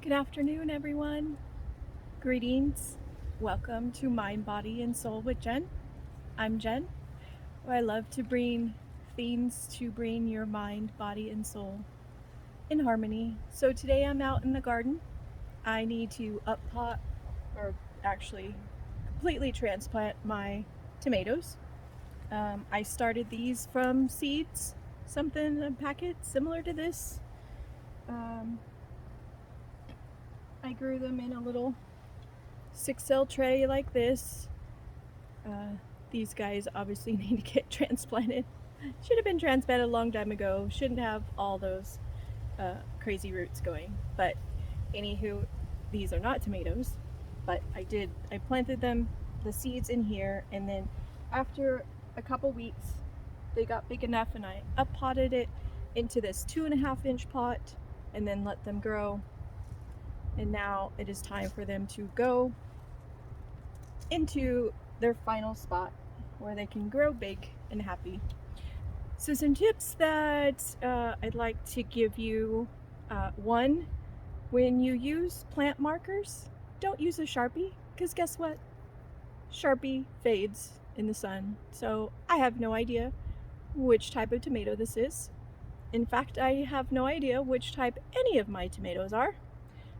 Good afternoon, everyone. Greetings. Welcome to Mind, Body, and Soul with Jen. I'm Jen. I love to bring themes to bring your mind, body, and soul in harmony. So today I'm out in the garden. I need to uppot, or actually completely transplant my tomatoes. I started these from seeds, something, a packet similar to this. Um, I grew them in a little 6L tray like this. These guys obviously need to get transplanted. Should have been transplanted a long time ago. Shouldn't have all those crazy roots going. But anywho, these are not tomatoes. But I planted them, the seeds in here, and then after a couple weeks, they got big enough and I uppotted it into this 2.5-inch pot and then let them grow. And now it is time for them to go into their final spot where they can grow big and happy. So some tips that I'd like to give you. One, when you use plant markers, don't use a Sharpie, because guess what? Sharpie fades in the sun. So I have no idea which type of tomato this is. In fact, I have no idea which type any of my tomatoes are.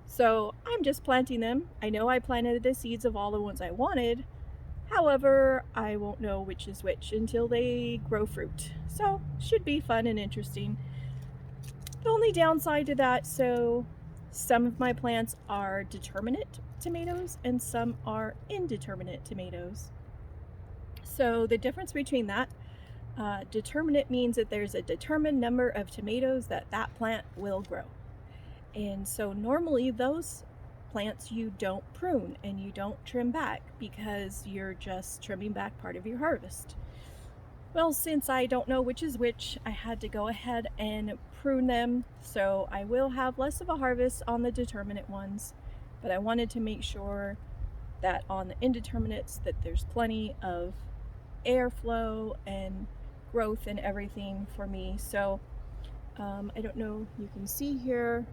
So I'm just planting them. I know I planted the seeds of all the ones I wanted. However, I won't know which is which until they grow fruit. So should be fun and interesting. The only downside to that, so some of my plants are determinate tomatoes and some are indeterminate tomatoes. So the difference between that, determinate means that there's a determined number of tomatoes that plant will grow. And so normally those plants you don't prune and you don't trim back because you're just trimming back part of your harvest. Well, since I don't know which is which, I had to go ahead and prune them, so I will have less of a harvest on the determinate ones, but I wanted to make sure that on the indeterminates that there's plenty of airflow and growth and everything for me. So I don't know, you can see here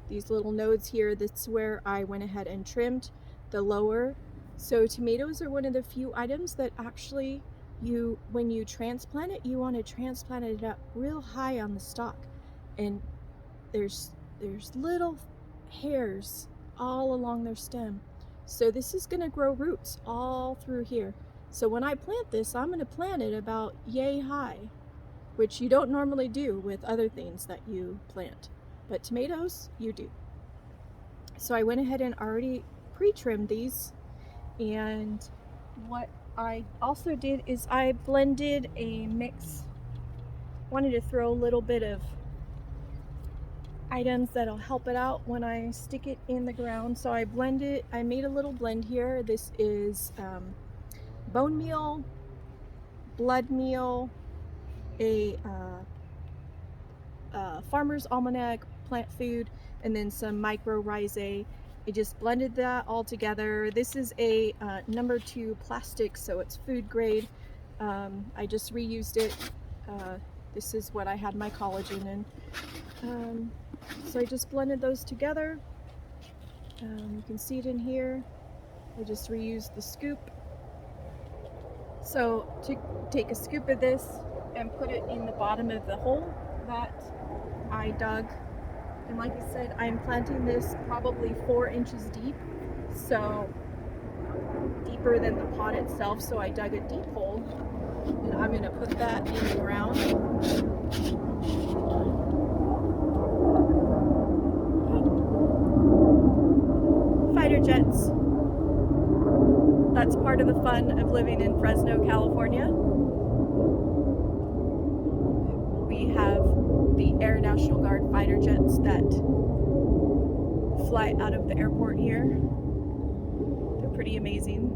these little nodes here. That's where I went ahead and trimmed the lower. So tomatoes are one of the few items that actually when you transplant it, you want to transplant it up real high on the stalk, and there's little hairs all along their stem. So this is going to grow roots all through here. So when I plant this, I'm going to plant it about yay high, which you don't normally do with other things that you plant. But tomatoes, you do. So I went ahead and already pre-trimmed these, and what I also did is I blended a mix. Wanted to throw a little bit of items that'll help it out when I stick it in the ground. So I made a little blend here. This is bone meal, blood meal, a Farmer's Almanac plant food, and then some mycorrhizae. I just blended that all together. This is a number 2 plastic, so it's food grade. I just reused it. This is what I had my collagen in. So I just blended those together. You can see it in here. I just reused the scoop. So to take a scoop of this and put it in the bottom of the hole that I dug, and like I said, I'm planting this probably 4 inches deep, so deeper than the pot itself. So I dug a deep hole, and I'm going to put that in the ground. Fighter jets. That's part of the fun of living in Fresno, California. We have the Air National Guard fighter jets that fly out of the airport here. They're pretty amazing.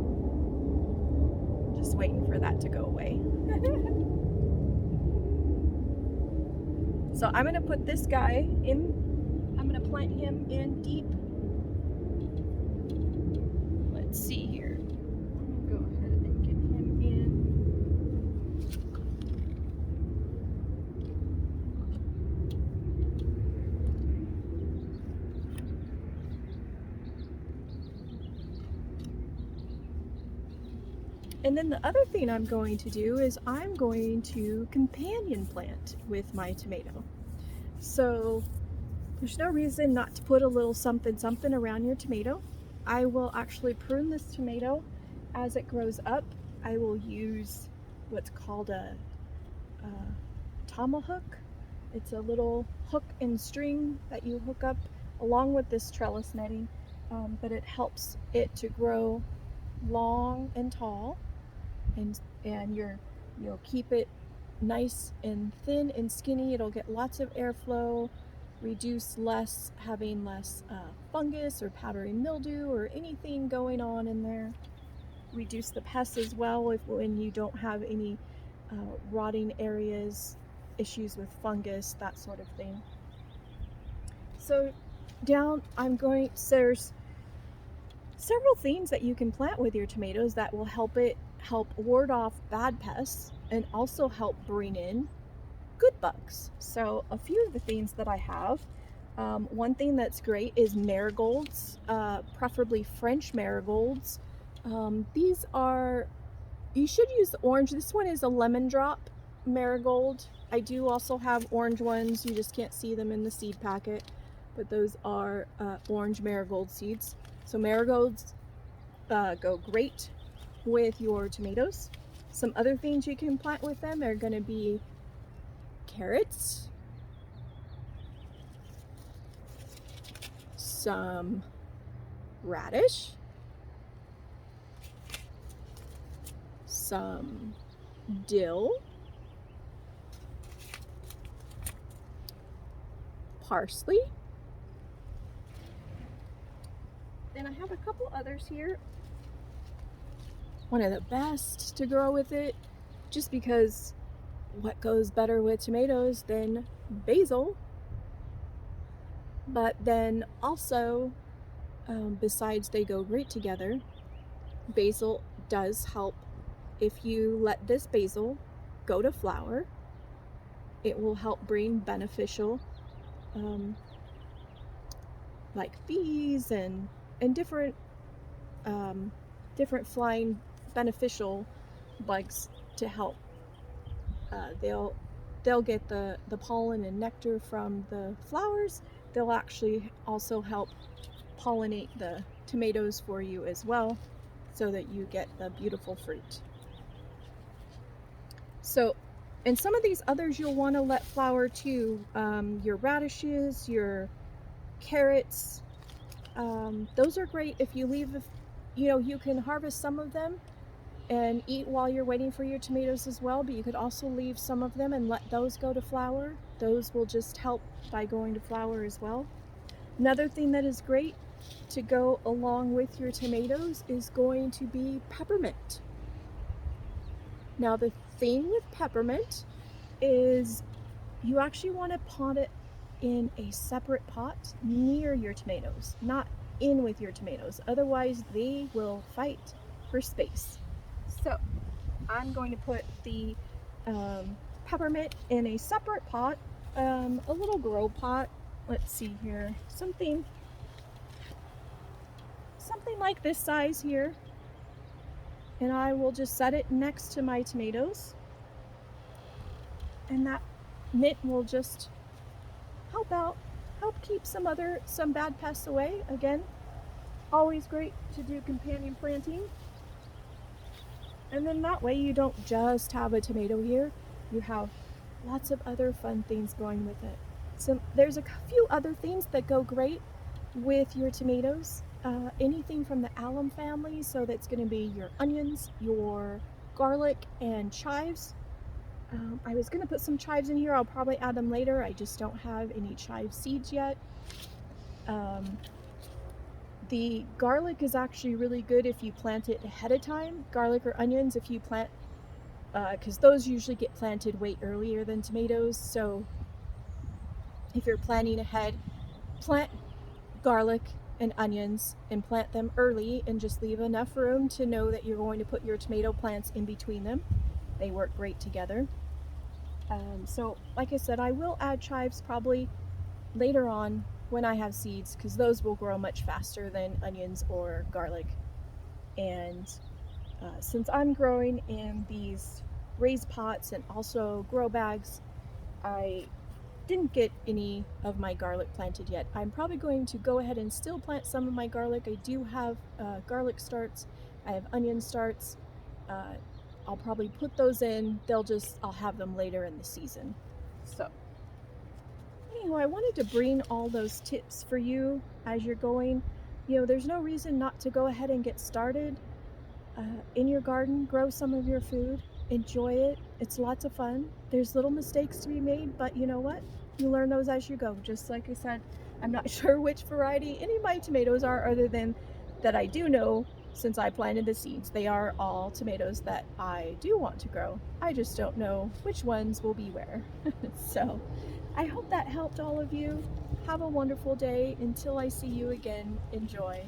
Just waiting for that to go away. So I'm going to put this guy in. I'm going to plant him in deep. Let's see here. Go ahead and get him in. And then the other thing I'm going to do is I'm going to companion plant with my tomato. So there's no reason not to put a little something something around your tomato. I will actually prune this tomato as it grows up. I will use what's called a tomahawk. It's a little hook and string that you hook up along with this trellis netting, but it helps it to grow long and tall, and you'll keep it nice and thin and skinny. It'll get lots of airflow, reduce having less fungus or powdery mildew or anything going on in there. Reduce the pests as well when you don't have any rotting areas, issues with fungus, that sort of thing. So there's several things that you can plant with your tomatoes that will help ward off bad pests and also help bring in good bugs. So a few of the things that I have, one thing that's great is marigolds, preferably French marigolds. You should use the orange. This one is a lemon drop marigold. I do also have orange ones. You just can't see them in the seed packet, but those are orange marigold seeds. So marigolds go great with your tomatoes. Some other things you can plant with them are going to be carrots, some radish, some dill, parsley. Then I have a couple others here. One of the best to grow with it, just because what goes better with tomatoes than basil? But then also, besides they go great together, basil does help. If you let this basil go to flower, it will help bring beneficial like bees and different flying beneficial bugs to help. They'll get the pollen and nectar from the flowers. They'll actually also help pollinate the tomatoes for you as well, so that you get the beautiful fruit. So, and some of these others you'll want to let flower too. Your radishes, your carrots, those are great if you leave. You can harvest some of them and eat while you're waiting for your tomatoes as well, but you could also leave some of them and let those go to flower. Those will just help by going to flower as well. Another thing that is great to go along with your tomatoes is going to be peppermint. Now the thing with peppermint is you actually want to pot it in a separate pot near your tomatoes, not in with your tomatoes. Otherwise they will fight for space. So I'm going to put the peppermint in a separate pot, a little grow pot. Let's see here, something like this size here, and I will just set it next to my tomatoes, and that mint will just help keep some bad pests away. Again, always great to do companion planting. And then that way you don't just have a tomato here, you have lots of other fun things going with it. So there's a few other things that go great with your tomatoes. Anything from the alum family, so that's going to be your onions, your garlic, and chives. I was going to put some chives in here. I'll probably add them later. I just don't have any chive seeds yet. The garlic is actually really good if you plant it ahead of time. Garlic or onions, if you plant, because those usually get planted way earlier than tomatoes. So if you're planting ahead, plant garlic and onions and plant them early, and just leave enough room to know that you're going to put your tomato plants in between them. They work great together. So like I said, I will add chives probably later on when I have seeds, because those will grow much faster than onions or garlic. And Since I'm growing in these raised pots and also grow bags, I didn't get any of my garlic planted yet. I'm probably going to go ahead and still plant some of my garlic. I do have garlic starts, I have onion starts. Uh, I'll probably put those in. I'll have them later in the season. So anyhow, I wanted to bring all those tips for you as you're going. There's no reason not to go ahead and get started in your garden. Grow some of your food, enjoy it. It's lots of fun. There's little mistakes to be made, but you know what? You learn those as you go. Just like I said, I'm not sure which variety any of my tomatoes are, other than that I do know since I planted the seeds. They are all tomatoes that I do want to grow. I just don't know which ones will be where. So I hope that helped all of you. Have a wonderful day. Until I see you again, enjoy.